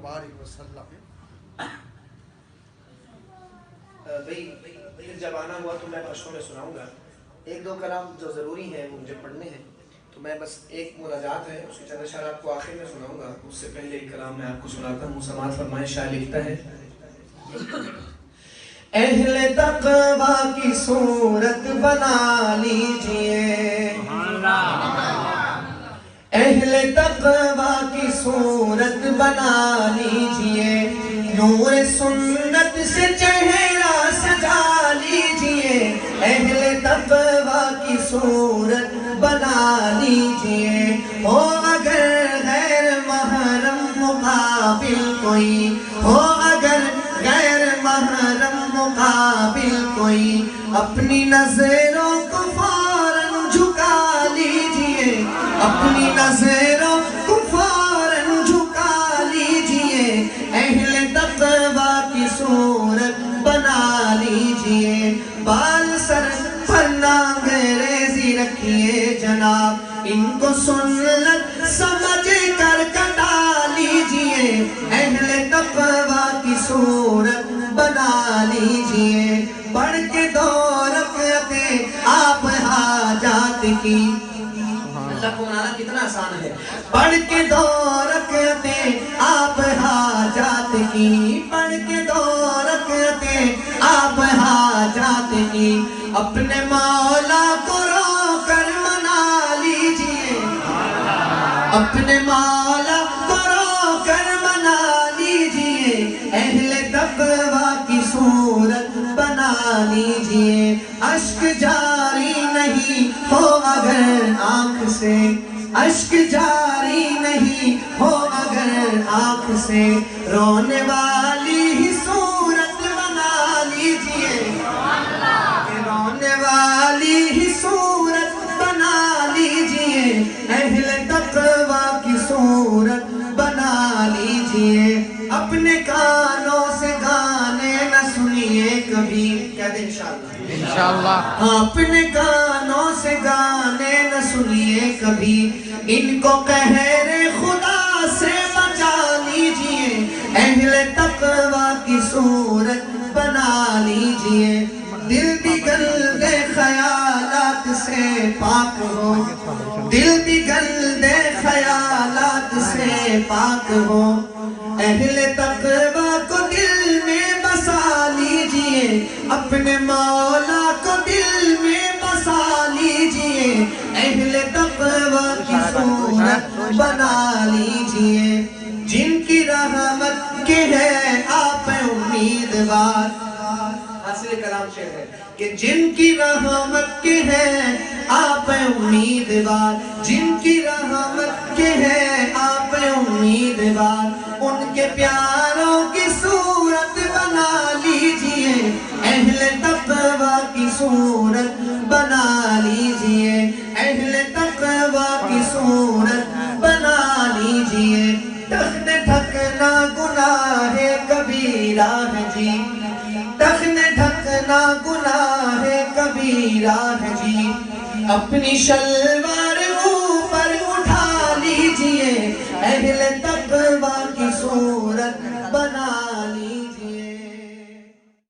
وبارک وسلم. بھئی جب آنا ہوا تو میں پشتوں میں سناؤں گا. ایک دو کلام جو ضروری ہیں وہ مجھے پڑھنے ہیں، تو میں بس ایک مناجات ہے اس کی چند اشعار آپ کو آخر میں سناؤں گا. اس سے پہلے ایک کلام میں آپ کو سناتا ہوں. سماعت فرمائیں. شاعر لکھتا ہے: اہل تقویٰ کی صورت بنا لیجئے، اہل تقویٰ کی صورت بنا لیجئے، نور سنت سے چہرہ سجا لیجئے، اہل تقویٰ کی صورت بنا لیجئے. ہو اگر غیر محرم مقابل کوئی، ہو اگر غیر محرم مقابل کوئی، اپنی نظروں کو فوراً جھکا لیجئے، اپنی نظروں کو فوراً جھکا لیجئے، اہل تقویٰ کی صورت بنا لیجئے. بال سر پر انگریزی رکھیے جناب، ان کو سنت سمجھ کر کٹا لیجئے، اہل تقویٰ کی صورت بنا لیجئے. پڑھ کے 2 رکعتیں آپ حاجات کی، اللہ کو منانا کتنا آسان ہے. پڑھ کے 2 رکعتیں آپ حاجات کی، پڑھ کے 2 رکعتیں آپ حاجات کی، اپنے مولا کو رو کر منا لیجئے، اپنے مولا کو رو کر منا لیجئے، اہل تقویٰ کی صورت بنا لیجئے. اشک جاری نہیں ہو اگر آنکھ سے، اشک جاری نہیں ہو اگر آنکھ سے، رونے والی ہی صورت بنا لیجئے، رونے والی ہی صورت بنا لیجئے، اہل تقویٰ کی صورت بنا لیجئے. اپنے کانوں سے گانے نہ سنیے کبھی، کہہ دیں انشاءاللہ، اپنے کانوں سے گانے نہ سنیے کبھی، ان کو قہر خدا سے بچا لیجئے، اہل تقویٰ کی صورت بنا لیجئے. دل بھی گندے خیالات سے پاک ہو، دل بھی گندے خیالات سے پاک ہو، اہل تقویٰ کو دل میں بسا لیجئے، اپنے مولا کو دل میں بسا لیجئے، اہل تقویٰ کی صورت بنا لیجئے. جن کی رحمت کے ہیں آپ امیدوار، حاصل کلام شعر ہے کہ جن کی رحمت کے ہیں آپ امیدوار، جن کی رحمت کے ہیں آپ امیدوار، ان کے پیاروں کی صورت بنا لیجئے، اہل تقویٰ کی صورت بنا لیجئے، اہل تقویٰ کی صورت بنا لیجئے. تخت ڈھکنا گناہ کبیرہ ہے جی، تخت ڈھکنا گناہ کبیرہ ہے جی، اپنی شلوار اوپر اٹھا لیجئے، اہل تقویٰ کی صورت